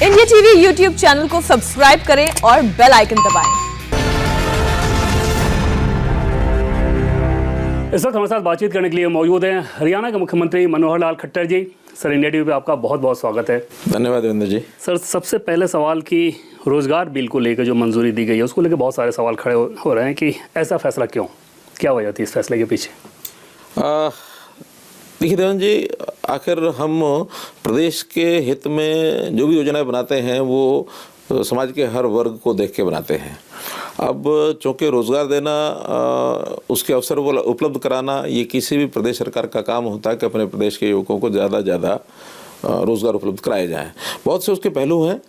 India TV YouTube channel को subscribe करें और बेल आइकन दबाएं। इस वक्त हमारे साथ बातचीत करने के लिए मौजूद हैं हरियाणा के मुख्यमंत्री मनोहर लाल खट्टर जी। सर, इंडिया टीवी पे आपका बहुत बहुत स्वागत है। धन्यवाद देवेंद्र जी। सर, सबसे पहले सवाल कि रोजगार बिल को लेकर जो मंजूरी दी गई है उसको लेकर बहुत सारे सवाल खड़े हो रहे हैं कि ऐसा फैसला क्यों, क्या वजह थी इस फैसले के पीछे? देखिए देवेंद्र जी, आखिर हम प्रदेश के हित में जो भी योजनाएं बनाते हैं वो समाज के हर वर्ग को देख के बनाते हैं। अब चूँकि रोज़गार देना, उसके अवसर उपलब्ध कराना, ये किसी भी प्रदेश सरकार का काम होता है कि अपने प्रदेश के युवकों को ज़्यादा ज़्यादा रोज़गार उपलब्ध कराए जाएँ। बहुत से उसके पहलू हैं,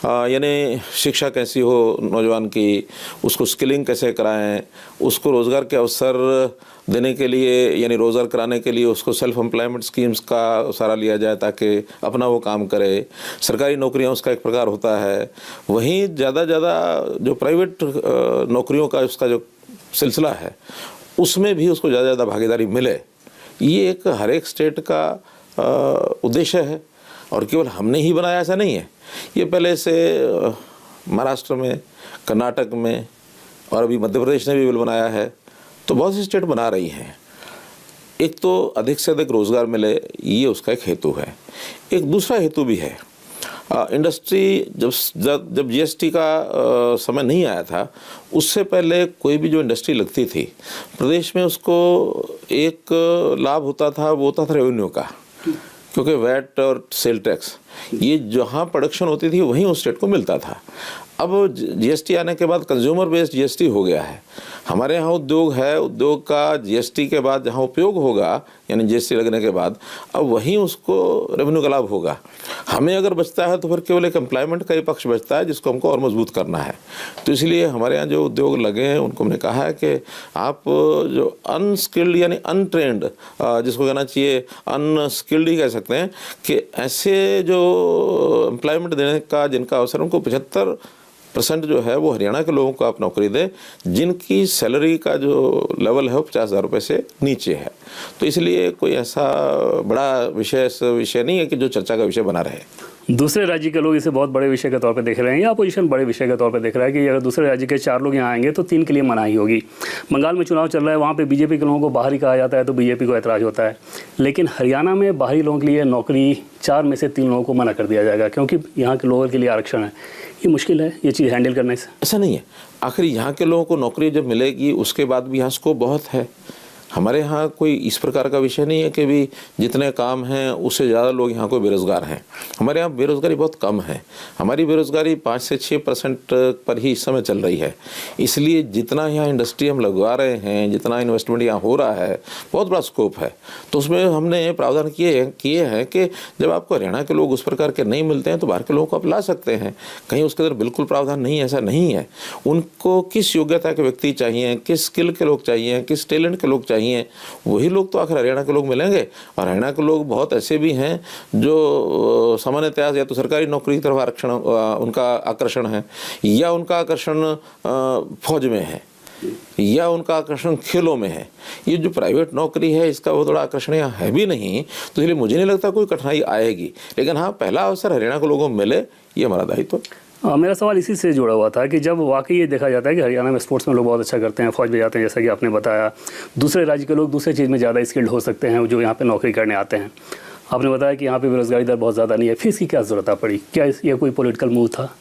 यानी शिक्षा कैसी हो नौजवान की, उसको स्किलिंग कैसे कराएं, उसको रोज़गार के अवसर देने के लिए यानी रोज़गार कराने के लिए उसको सेल्फ एम्प्लॉयमेंट स्कीम्स का सहारा लिया जाए ताकि अपना वो काम करे। सरकारी नौकरियां उसका एक प्रकार होता है। वहीं ज़्यादा जो प्राइवेट नौकरियों का उसका जो सिलसिला है उसमें भी उसको ज़्यादा भागीदारी मिले, ये एक हर एक स्टेट का उद्देश्य है। और केवल हमने ही बनाया ऐसा नहीं है, ये पहले से महाराष्ट्र में, कर्नाटक में और अभी मध्य प्रदेश ने भी बिल बनाया है, तो बहुत सी स्टेट बना रही हैं। एक तो अधिक से अधिक रोज़गार मिले, ये उसका एक हेतु है। एक दूसरा हेतु भी है, इंडस्ट्री जब जीएसटी का समय नहीं आया था उससे पहले कोई भी जो इंडस्ट्री लगती थी प्रदेश में उसको एक लाभ होता था, वो होता था रेवेन्यू का, क्योंकि वैट और सेल टैक्स ये जहाँ प्रोडक्शन होती थी वहीं उस स्टेट को मिलता था। अब जीएसटी आने के बाद कंज्यूमर बेस्ड जीएसटी हो गया है। हमारे यहाँ उद्योग है, उद्योग का जीएसटी के बाद जहाँ उपयोग होगा यानी जीएसटी लगने के बाद अब वहीं उसको रेवेन्यू का लाभ होगा। हमें अगर बचता है तो फिर केवल एक एम्प्लॉयमेंट का ही पक्ष बचता है जिसको हमको और मजबूत करना है। तो इसलिए हमारे यहाँ जो उद्योग लगे हैं उनको हमने कहा है कि आप जो अनस्किल्ड यानी अनट्रेंड, जिसको कहना चाहिए अनस्किल्ड ही कह सकते हैं, कि ऐसे जो एम्प्लॉयमेंट देने का जिनका अवसर, उनको 75% जो है वो हरियाणा के लोगों को आप नौकरी दें जिनकी सैलरी का जो लेवल है वो 50,000 रुपये से नीचे है। तो इसलिए कोई ऐसा बड़ा विषय नहीं है कि जो चर्चा का विषय बना रहे। दूसरे राज्य के लोग इसे बहुत बड़े विषय के तौर पे देख रहे हैं या अपोजिशन बड़े विषय के तौर पे देख रहा है कि अगर दूसरे राज्य के 4 लोग यहाँ आएंगे तो 3 के लिए मनाही होगी। बंगाल में चुनाव चल रहा है, वहाँ पे बीजेपी के लोगों को बाहरी कहा जाता है तो बीजेपी को ऐतराज़ होता है, लेकिन हरियाणा में बाहरी लोगों के लिए नौकरी 4 में से 3 लोगों को मना कर दिया जाएगा क्योंकि यहाँ के लोगों के लिए आरक्षण है। ये मुश्किल है ये चीज़ हैंडल करने से? ऐसा नहीं है, आखिर यहाँ के लोगों को नौकरी जब मिलेगी उसके बाद भी यहाँ स्कोप बहुत है। हमारे यहाँ कोई इस प्रकार का विषय नहीं है कि भी जितने काम हैं उससे ज़्यादा लोग यहाँ को बेरोज़गार हैं। हमारे यहाँ बेरोज़गारी बहुत कम है। हमारी बेरोज़गारी 5 से 6% पर ही इस समय चल रही है। इसलिए जितना यहाँ इंडस्ट्री हम लगवा रहे हैं, जितना इन्वेस्टमेंट यहाँ हो रहा है, बहुत बड़ा स्कोप है। तो उसमें हमने प्रावधान किए हैं कि जब आपको हरियाणा के लोग उस प्रकार के नहीं मिलते हैं तो बाहर के लोगों को आप ला सकते हैं। कहीं उसके अंदर बिल्कुल प्रावधान नहीं है, ऐसा नहीं है। उनको किस योग्यता के व्यक्ति चाहिए, किस स्किल के लोग चाहिए, किस टैलेंट के लोग चाहिए, वही लोग तो आखिर हरियाणा के लोग मिलेंगे। और हरियाणा के लोग बहुत ऐसे भी हैं जो सामान्यतः या तो सरकारी नौकरी की तरफ आरक्षण उनका आकर्षण है, या उनका आकर्षण फौज में है, या उनका आकर्षण खेलों में है। ये जो प्राइवेट नौकरी है इसका बहुत बड़ा आकर्षण यहाँ है भी नहीं, तो इसलिए मुझे नहीं लगता कोई कठिनाई आएगी। लेकिन हाँ, पहला अवसर हरियाणा के लोगों को मिले, ये हमारा दायित्व। मेरा सवाल इसी से जुड़ा हुआ था कि जब वाकई ये देखा जाता है कि हरियाणा में स्पोर्ट्स में लोग बहुत अच्छा करते हैं, फौज में जाते हैं, जैसा कि आपने बताया, दूसरे राज्य के लोग दूसरे चीज़ में ज़्यादा स्किल्ड हो सकते हैं जो यहाँ पे नौकरी करने आते हैं। आपने बताया कि यहाँ पे बेरोजगारी दर बहुत ज़्यादा नहीं है, फिर इसकी क्या ज़रूरत पड़ी? क्या ये कोई पॉलिटिकल मूव था?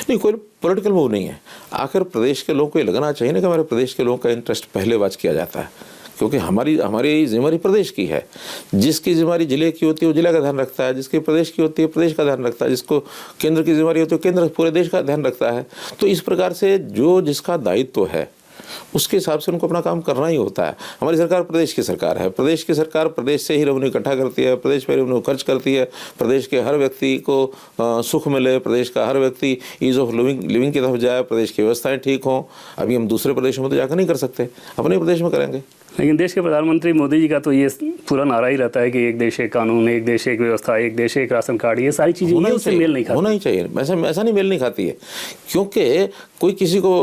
नहीं, कोई पॉलिटिकल मूव नहीं है। आखिर प्रदेश के लोगों को ये लगना चाहिए ना कि हमारे प्रदेश के लोगों का इंटरेस्ट पहले वाच किया जाता है, क्योंकि हमारी जिम्मेदारी प्रदेश की है। जिसकी जिम्मेदारी जिले की होती है वो जिला का ध्यान रखता है, जिसकी प्रदेश की होती है प्रदेश का ध्यान रखता है, जिसको केंद्र की जिम्मेदारी होती है केंद्र पूरे देश का ध्यान रखता है। तो इस प्रकार से जो जिसका दायित्व है उसके हिसाब से उनको अपना काम करना ही होता है। हमारी सरकार प्रदेश की सरकार है, प्रदेश की सरकार प्रदेश से ही रेवेन्यू इकट्ठा करती है, प्रदेश में रेवेन्यू खर्च करती है, प्रदेश के हर व्यक्ति को सुख मिले, प्रदेश का हर व्यक्ति ईज़ ऑफ लिविंग की तरफ जाए, प्रदेश की व्यवस्थाएं ठीक हों। अभी हम दूसरे प्रदेशों में तो जाकर नहीं कर सकते, अपने प्रदेश में करेंगे। लेकिन देश के प्रधानमंत्री मोदी जी का तो ये पूरा नारा ही रहता है कि एक देश एक कानून, एक देश एक व्यवस्था, एक देश एक राशन कार्ड, ये सारी चीज़ें उससे मेल नहीं खाती। होना ही चाहिए, ऐसा नहीं मेल नहीं खाती है, क्योंकि कोई किसी को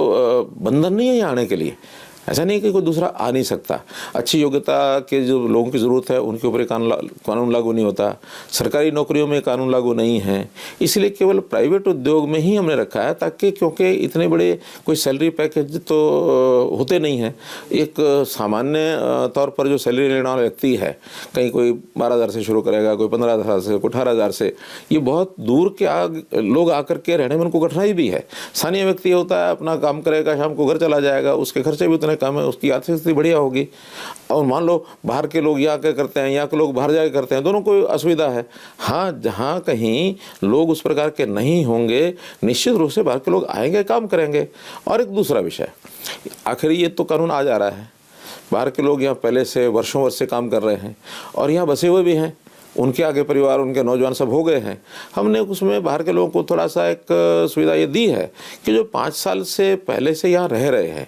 बंधन नहीं है यहाँ आने के लिए। ऐसा नहीं कि कोई दूसरा आ नहीं सकता। अच्छी योग्यता के जो लोगों की ज़रूरत है उनके ऊपर कानून लागू नहीं होता, सरकारी नौकरियों में कानून लागू नहीं है, इसलिए केवल प्राइवेट उद्योग में ही हमने रखा है, ताकि क्योंकि इतने बड़े कोई सैलरी पैकेज तो होते नहीं हैं। एक सामान्य तौर पर जो सैलरी लेने वाला व्यक्ति है, कहीं कोई 12,000 से शुरू करेगा, कोई 15,000 से, कोई 18,000 से, ये बहुत दूर के लोग आकर के रहने में उनको कठिनाई भी है। स्थानीय व्यक्ति होता है, अपना काम करेगा, शाम को घर चला जाएगा, उसके खर्चे भी उतने कम है, उसकी आर्थिक स्थिति बढ़िया होगी। और मान लो बाहर के लोग यहाँ के करते हैं, यहाँ के लोग बाहर जाके करते हैं, दोनों को असुविधा है। हाँ, जहाँ कहीं लोग उस प्रकार के नहीं होंगे, निश्चित रूप से बाहर के लोग आएंगे, काम करेंगे। और एक दूसरा विषय, आखिर ये तो कानून आ जा रहा है, बाहर के लोग यहाँ पहले से वर्षों वर्ष से काम कर रहे हैं और यहाँ बसे हुए भी हैं, उनके आगे परिवार, उनके नौजवान सब हो गए हैं। हमने उसमें बाहर के लोगों को थोड़ा सा एक सुविधा ये दी है कि जो 5 साल से पहले से यहाँ रह रहे हैं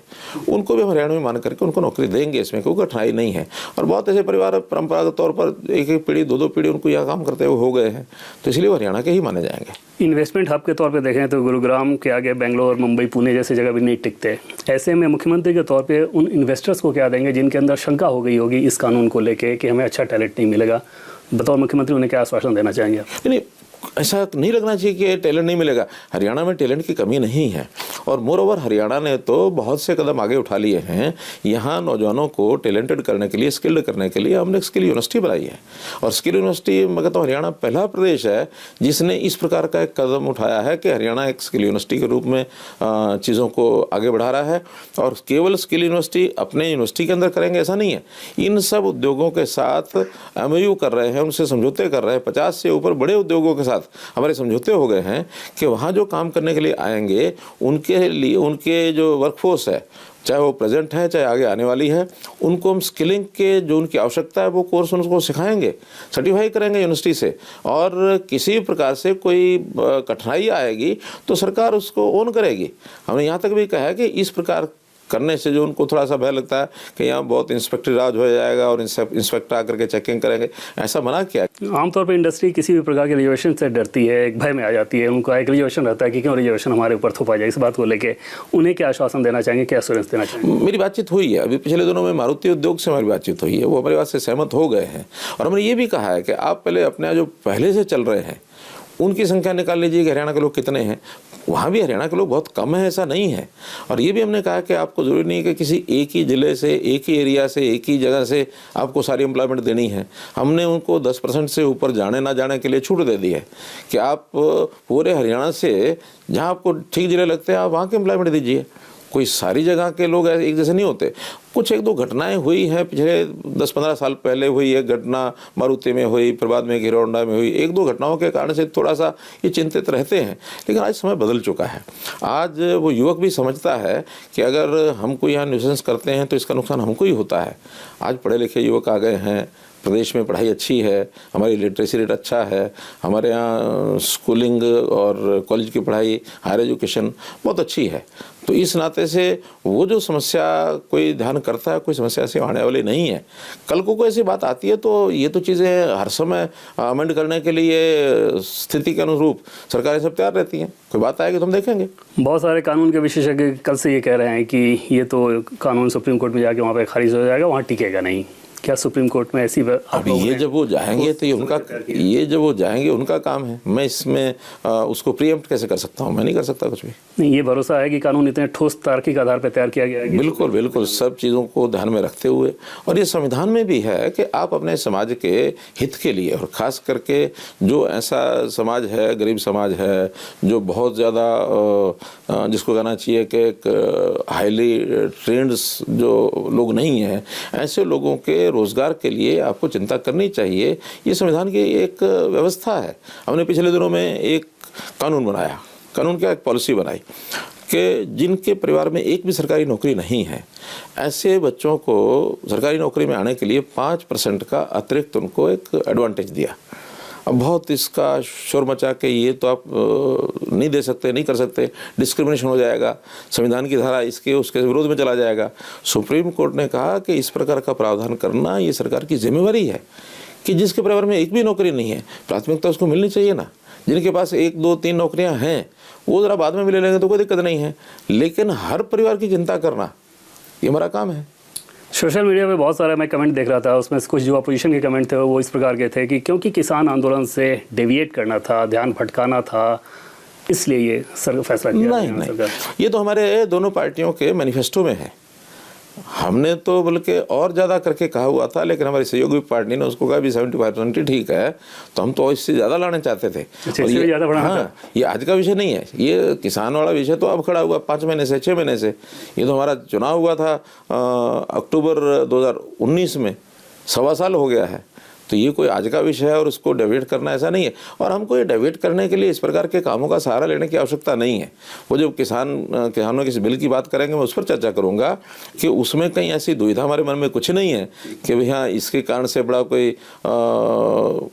उनको भी हम हरियाणा में मान करके उनको नौकरी देंगे, इसमें कोई कठिनाई नहीं है। और बहुत ऐसे परिवार परंपरागत तौर पर एक एक पीढ़ी, 2-2 पीढ़ी उनको यहाँ काम करते हुए हो गए हैं, तो इसलिए वो हरियाणा के ही माने जाएंगे। इन्वेस्टमेंट हब के तौर पे देखें तो गुरुग्राम के आगे बेंगलोर, मुंबई, पुणे जैसी जगह भी नहीं टिकते। ऐसे में मुख्यमंत्री के तौर पे उन इन्वेस्टर्स को क्या देंगे जिनके अंदर शंका हो गई होगी इस कानून को लेके कि हमें अच्छा टैलेंट नहीं मिलेगा? बतौर मुख्यमंत्री उन्हें क्या आश्वासन देना चाहेंगे आप? नहीं, ऐसा नहीं लगना चाहिए कि टैलेंट नहीं मिलेगा। हरियाणा में टैलेंट की कमी नहीं है और मोर ओवर हरियाणा ने तो बहुत से कदम आगे उठा लिए हैं। यहाँ नौजवानों को टैलेंटेड करने के लिए, स्किल्ड करने के लिए हमने स्किल यूनिवर्सिटी बनाई है। और स्किल यूनिवर्सिटी, मैं कहता हूँ हरियाणा पहला प्रदेश है जिसने इस प्रकार का एक कदम उठाया है कि हरियाणा एक स्किल यूनिवर्सिटी के रूप में चीज़ों को आगे बढ़ा रहा है। और केवल स्किल यूनिवर्सिटी अपने यूनिवर्सिटी के अंदर करेंगे ऐसा नहीं है, इन सब उद्योगों के साथ MOU कर रहे हैं, उनसे समझौते कर रहे हैं। 50 से ऊपर बड़े उद्योगों के साथ हमारे समझौते हो गए हैं कि वहाँ जो काम करने के लिए आएंगे उनके लिए, उनके जो वर्कफोर्स है, चाहे वो प्रेजेंट है चाहे आगे आने वाली है, उनको हम स्किलिंग के जो उनकी आवश्यकता है वो कोर्स उनको सिखाएंगे, सर्टिफाई करेंगे यूनिवर्सिटी से। और किसी प्रकार से कोई कठिनाई आएगी तो सरकार उसको ओन करेगी। हमने यहाँ तक भी कहा है कि इस प्रकार करने से जो उनको थोड़ा सा भय लगता है कि यहाँ बहुत इंस्पेक्टर राज हो जाएगा और इंस्पेक्टर आकर के चेकिंग करेंगे, ऐसा मना किया। आमतौर पर इंडस्ट्री किसी भी प्रकार के रिजर्वेशन से डरती है, एक भय में आ जाती है, उनका एक रिजर्वेशन रहता है कि क्यों रिजर्वेशन हमारे ऊपर थोपा जाए। इस बात को लेके उन्हें क्या आश्वासन देना चाहेंगे, क्या एश्योरेंस देना चाहेंगे? मेरी बातचीत हुई है अभी पिछले दिनों में, मारुति उद्योग से हमारी बातचीत हुई है, वो हमारी बात से सहमत हो गए हैं। और हमने ये भी कहा है कि आप पहले अपने जो पहले से चल रहे हैं उनकी संख्या निकाल लीजिए कि हरियाणा के लोग कितने हैं। वहाँ भी हरियाणा के लोग बहुत कम है, ऐसा नहीं है। और ये भी हमने कहा कि आपको ज़रूरी नहीं है कि किसी एक ही ज़िले से, एक ही एरिया से, एक ही जगह से आपको सारी एम्प्लॉयमेंट देनी है। हमने उनको 10% से ऊपर जाने ना जाने के लिए छूट दे दी है कि आप पूरे हरियाणा से जहाँ आपको ठीक ज़िले लगते हैं आप वहाँ के एम्प्लॉयमेंट दीजिए। कोई सारी जगह के लोग एक जैसे नहीं होते। कुछ 1-2 घटनाएं हुई हैं, पिछले 10-15 साल पहले हुई एक घटना मारुति में हुई, फिर बाद में हीरो होंडा में हुई। 1-2 घटनाओं के कारण से थोड़ा सा ये चिंतित रहते हैं, लेकिन आज समय बदल चुका है। आज वो युवक भी समझता है कि अगर हम कोई यहाँ न्यूसेंस करते हैं तो इसका नुकसान हमको ही होता है। आज पढ़े लिखे युवक आ गए हैं, प्रदेश में पढ़ाई अच्छी है, हमारी लिटरेसी रेट अच्छा है, हमारे यहाँ स्कूलिंग और कॉलेज की पढ़ाई, हायर एजुकेशन बहुत अच्छी है। तो इस नाते से वो जो समस्या कोई ध्यान करता है, कोई समस्या ऐसी आने वाली नहीं है। कल को कोई ऐसी बात आती है तो ये तो चीज़ें हर समय अमेंड करने के लिए स्थिति के अनुरूप सरकारें सब तैयार रहती हैं। कोई बात आएगी तो हम देखेंगे। बहुत सारे कानून के विशेषज्ञ कल से ये कह रहे हैं कि ये तो कानून सुप्रीम कोर्ट में जाके वहाँ पे खारिज हो जाएगा, वहाँ टिकेगा नहीं। क्या सुप्रीम कोर्ट में ऐसी अभी ये जब वो जाएंगे तो ये जब वो जाएंगे उनका काम है। मैं इसमें उसको प्रीएम्प्ट कैसे कर सकता हूँ? मैं नहीं कर सकता कुछ भी। नहीं, ये भरोसा है कि कानून इतने ठोस तार्किक आधार पर तैयार किया गया है। बिल्कुल बिल्कुल, सब चीज़ों को ध्यान में रखते हुए। और ये संविधान में भी है कि आप अपने समाज के हित के लिए, और ख़ास करके जो ऐसा समाज है, गरीब समाज है, जो बहुत ज़्यादा जिसको कहना चाहिए कि एक हाईली ट्रेंड जो लोग नहीं हैं, ऐसे लोगों के रोज़गार के लिए आपको चिंता करनी चाहिए। ये संविधान की एक व्यवस्था है। हमने पिछले दिनों में एक कानून बनाया, कानून क्या, एक पॉलिसी बनाई कि जिनके परिवार में एक भी सरकारी नौकरी नहीं है, ऐसे बच्चों को सरकारी नौकरी में आने के लिए 5% का अतिरिक्त उनको एक एडवांटेज दिया। अब बहुत इसका शोर मचा के ये तो आप नहीं दे सकते, नहीं कर सकते, डिस्क्रिमिनेशन हो जाएगा, संविधान की धारा इसके उसके विरोध में चला जाएगा। सुप्रीम कोर्ट ने कहा कि इस प्रकार का प्रावधान करना ये सरकार की जिम्मेवारी है कि जिसके परिवार में एक भी नौकरी नहीं है, प्राथमिकता उसको मिलनी चाहिए ना। जिनके पास 1, 2, 3 नौकरियां हैं वो ज़रा बाद में मिले लेंगे तो कोई दिक्कत नहीं है, लेकिन हर परिवार की चिंता करना ये हमारा काम है। सोशल मीडिया पे बहुत सारे मैं कमेंट देख रहा था, उसमें कुछ जो अपोजिशन के कमेंट थे वो इस प्रकार के थे कि क्योंकि किसान आंदोलन से डेविएट करना था, ध्यान भटकाना था, इसलिए ये फैसला किया। नहीं, ये तो हमारे दोनों पार्टियों के मैनिफेस्टो में है। हमने तो बल्कि और ज़्यादा करके कहा हुआ था, लेकिन हमारी सहयोगी पार्टी ने उसको कहा भी 75% ठीक है, तो हम तो इससे ज़्यादा लाना चाहते थे। और ये ज़्यादा बढ़ाना था। हाँ, ये आज का विषय नहीं है, ये किसान वाला विषय तो अब खड़ा हुआ 5 महीने से 6 महीने से। ये तो हमारा चुनाव हुआ था अक्टूबर 2019 में, 1.25 साल हो गया है। तो ये कोई आज का विषय है और उसको डेविएट करना ऐसा नहीं है। और हमको ये डेविएट करने के लिए इस प्रकार के कामों का सहारा लेने की आवश्यकता नहीं है। वो जब किसानों के इस बिल की बात करेंगे मैं उस पर चर्चा करूंगा कि उसमें कहीं ऐसी दुविधा हमारे मन में कुछ नहीं है कि भैया इसके कारण से बड़ा कोई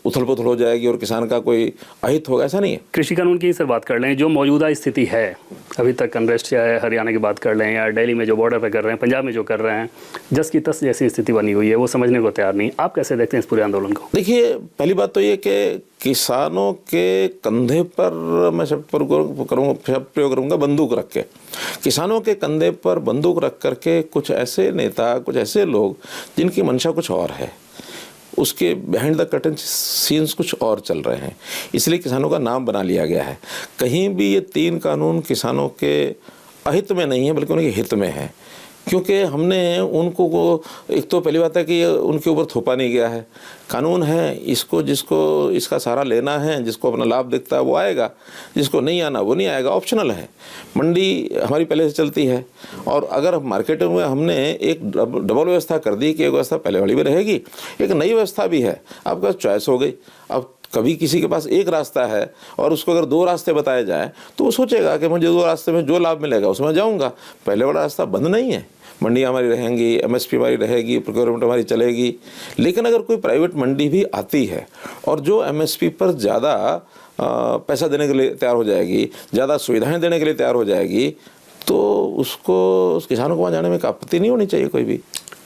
उथल पुथल हो जाएगी और किसान का कोई अहित होगा, ऐसा नहीं है। कृषि कानून की सर बात कर लें, जो मौजूदा स्थिति है अभी तक, अनरेस्ट या हरियाणा की बात कर लें या दिल्ली में जो बॉर्डर पे कर रहे हैं, पंजाब में जो कर रहे हैं, जस की तस जैसी स्थिति बनी हुई है, वो समझने को तैयार नहीं। आप कैसे देखते हैं इस पूरे आंदोलन को? देखिए, पहली बात तो ये कि किसानों के कंधे पर मैं शब्द प्रयोग करूंगा बंदूक रख के, किसानों के कंधे पर बंदूक रख करके कुछ ऐसे नेता, कुछ ऐसे लोग जिनकी मंशा कुछ और है, उसके बिहाइंड द कर्टन सीन्स कुछ और चल रहे हैं, इसलिए किसानों का नाम बना लिया गया है। कहीं भी ये 3 कानून किसानों के अहित में नहीं है बल्कि उनके हित में है, क्योंकि हमने उनको एक तो पहली बात है कि ये उनके ऊपर थोपा नहीं गया है। कानून है, इसको जिसको इसका सहारा लेना है, जिसको अपना लाभ दिखता है वो आएगा, जिसको नहीं आना वो नहीं आएगा, ऑप्शनल है। मंडी हमारी पहले से चलती है और अगर मार्केट में हमने एक डबल व्यवस्था कर दी कि एक व्यवस्था पहले वाली भी रहेगी, एक नई व्यवस्था भी है, आपका चॉइस हो गई। अब कभी किसी के पास एक रास्ता है और उसको अगर 2 रास्ते बताए जाए तो वो सोचेगा कि मुझे 2 रास्ते में जो लाभ मिलेगा उसमें जाऊंगा। पहले वाला रास्ता बंद नहीं है, मंडियाँ हमारी रहेंगी, एमएसपी हमारी रहेगी, प्रोक्योरमेंट हमारी चलेगी। लेकिन अगर कोई प्राइवेट मंडी भी आती है और जो एमएसपी पर ज़्यादा पैसा देने के लिए तैयार हो जाएगी, ज़्यादा सुविधाएं देने के लिए तैयार हो जाएगी, तो उसको उस किसानों को वहाँ जाने में आपत्ति नहीं होनी चाहिए कोई भी।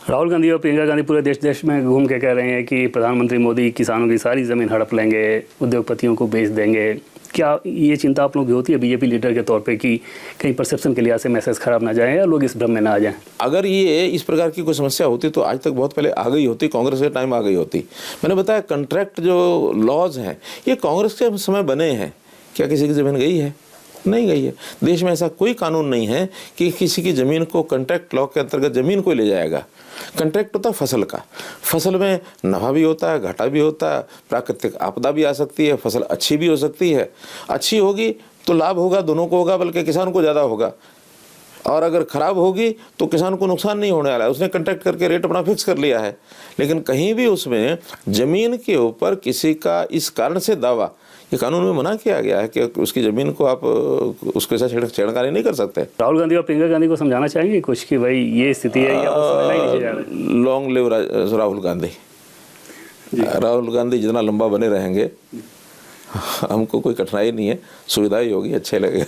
राहुल गांधी और प्रियंका गांधी पूरे देश में घूम के कह रहे हैं कि प्रधानमंत्री मोदी किसानों की सारी ज़मीन हड़प लेंगे, उद्योगपतियों को बेच देंगे। क्या ये चिंता आप लोगों की होती है बीजेपी लीडर के तौर पे कि कहीं परसेप्शन के लिहाज से मैसेज खराब ना जाए या लोग इस भ्रम में ना आ जाएं? अगर ये इस प्रकार की कोई समस्या होती तो आज तक बहुत पहले आ गई होती, कांग्रेस के टाइम आ गई होती। मैंने बताया कॉन्ट्रैक्ट जो लॉज हैं ये कांग्रेस के समय बने हैं। क्या किसी की ज़मीन गई है? नहीं गई है। देश में ऐसा कोई कानून नहीं है कि किसी की ज़मीन को कॉन्ट्रैक्ट लॉ के अंतर्गत ज़मीन को ले जाएगा। कॉन्ट्रैक्ट होता है फसल का, फसल में नफा भी होता है, घाटा भी होता है, प्राकृतिक आपदा भी आ सकती है, फसल अच्छी भी हो सकती है। अच्छी होगी तो लाभ होगा, दोनों को होगा, बल्कि किसान को ज़्यादा होगा। और अगर ख़राब होगी तो किसान को नुकसान नहीं होने वाला है, उसने कॉन्ट्रैक्ट करके रेट अपना फिक्स कर लिया है। लेकिन कहीं भी उसमें ज़मीन के ऊपर किसी का इस कारण से दावा, ये कानून में मना किया गया है कि उसकी ज़मीन को आप उसके साथ छेड़खानी नहीं कर सकते। राहुल गांधी और प्रियंका गांधी को समझाना चाहेंगे कुछ कि भाई ये स्थिति है या लॉन्ग लिव राहुल गांधी। राहुल गांधी जितना लंबा बने रहेंगे हमको कोई कठिनाई नहीं है, सुविधा ही होगी, अच्छे लगेगा।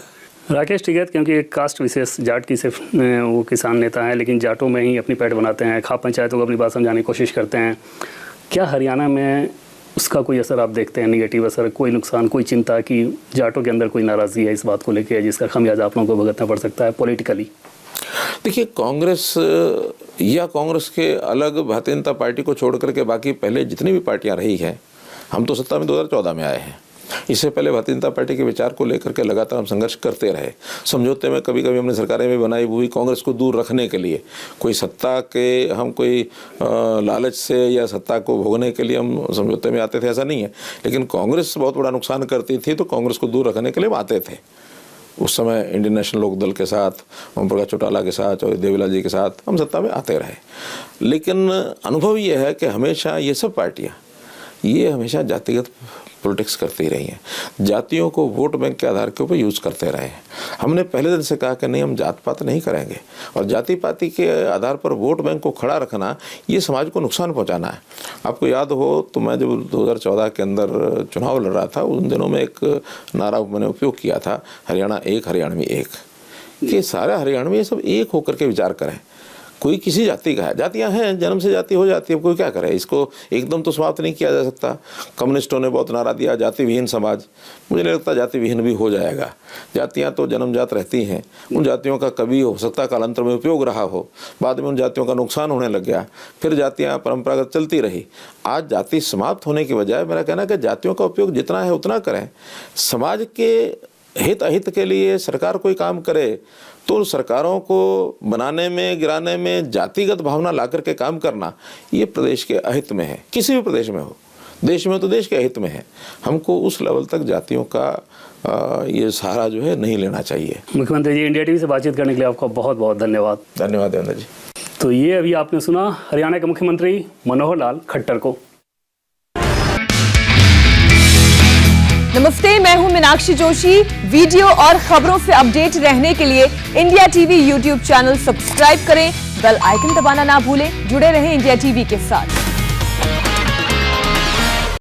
राकेश टिकैत क्योंकि एक कास्ट विशेष जाट की सिर्फ वो किसान नेता हैं, लेकिन जाटों में ही अपनी पैठ बनाते हैं, खाप पंचायतों को अपनी बात समझाने की कोशिश करते हैं। क्या हरियाणा में उसका कोई असर आप देखते हैं, निगेटिव असर, कोई नुकसान, कोई चिंता कि जाटों के अंदर कोई नाराज़गी है इस बात को लेकर जिसका खमियाजा आप लोगों को भुगतना पड़ सकता है पॉलिटिकली? देखिए, कांग्रेस या कांग्रेस के अलग भारतीय जनता पार्टी को छोड़ करके बाकी पहले जितनी भी पार्टियां रही हैं, हम तो सत्ता में 2014 में आए हैं। इससे पहले भारतीय जनता पार्टी के विचार को लेकर के लगातार हम संघर्ष करते रहे। समझौते में कभी कभी हमने सरकारें भी बनाई हुई कांग्रेस को दूर रखने के लिए। कोई सत्ता के हम कोई लालच से या सत्ता को भोगने के लिए हम समझौते में आते थे, ऐसा नहीं है। लेकिन कांग्रेस बहुत बड़ा नुकसान करती थी तो कांग्रेस को दूर रखने के लिए हम आते थे। उस समय इंडियन नेशनल लोक दल के साथ, ओम प्रकाश चौटाला के साथ और देवीलाल जी के साथ हम सत्ता में आते रहे। लेकिन अनुभव ये है कि हमेशा ये सब पार्टियाँ ये हमेशा जातिगत पॉलिटिक्स करती रही हैं, जातियों को वोट बैंक के आधार के ऊपर यूज़ करते रहे हैं। हमने पहले दिन से कहा कि नहीं, हम जात पात नहीं करेंगे और जाति पाति के आधार पर वोट बैंक को खड़ा रखना ये समाज को नुकसान पहुंचाना है। आपको याद हो तो मैं जब 2014 के अंदर चुनाव लड़ रहा था उन दिनों में एक नारा मैंने उपयोग किया था, हरियाणा एक हरियाणवी एक, कि सारे हरियाणवी ये सब एक होकर के विचार करें। कोई किसी जाति का है, जातियां हैं, जन्म से जाति हो जाती है, कोई क्या करे, इसको एकदम तो समाप्त नहीं किया जा सकता। कम्युनिस्टों ने बहुत नारा दिया जाति विहीन समाज, मुझे नहीं लगता जाति विहीन भी हो जाएगा। जातियां तो जन्मजात रहती हैं, उन जातियों का कभी हो सकता कालांतर में उपयोग रहा हो, बाद में उन जातियों का नुकसान होने लग गया, फिर जातियां परंपरागत चलती रही। आज जाति समाप्त होने की बजाय मेरा कहना है कि जातियों का उपयोग जितना है उतना करें। समाज के हित अहित के लिए सरकार कोई काम करे तो सरकारों को बनाने में गिराने में जातिगत भावना ला करके काम करना, ये प्रदेश के अहित में है। किसी भी प्रदेश में हो, देश में तो देश के हित में है। हमको उस लेवल तक जातियों का ये सहारा जो है नहीं लेना चाहिए। मुख्यमंत्री जी, इंडिया टीवी से बातचीत करने के लिए आपका बहुत बहुत धन्यवाद। धन्यवाद देवेंद्र जी। तो ये अभी आपने सुना हरियाणा के मुख्यमंत्री मनोहर लाल खट्टर को। नमस्ते, मैं हूं मीनाक्षी जोशी। वीडियो और खबरों से अपडेट रहने के लिए India TV YouTube channel subscribe करें, बेल आइकन दबाना ना भूलें। जुड़े रहें इंडिया टीवी के साथ।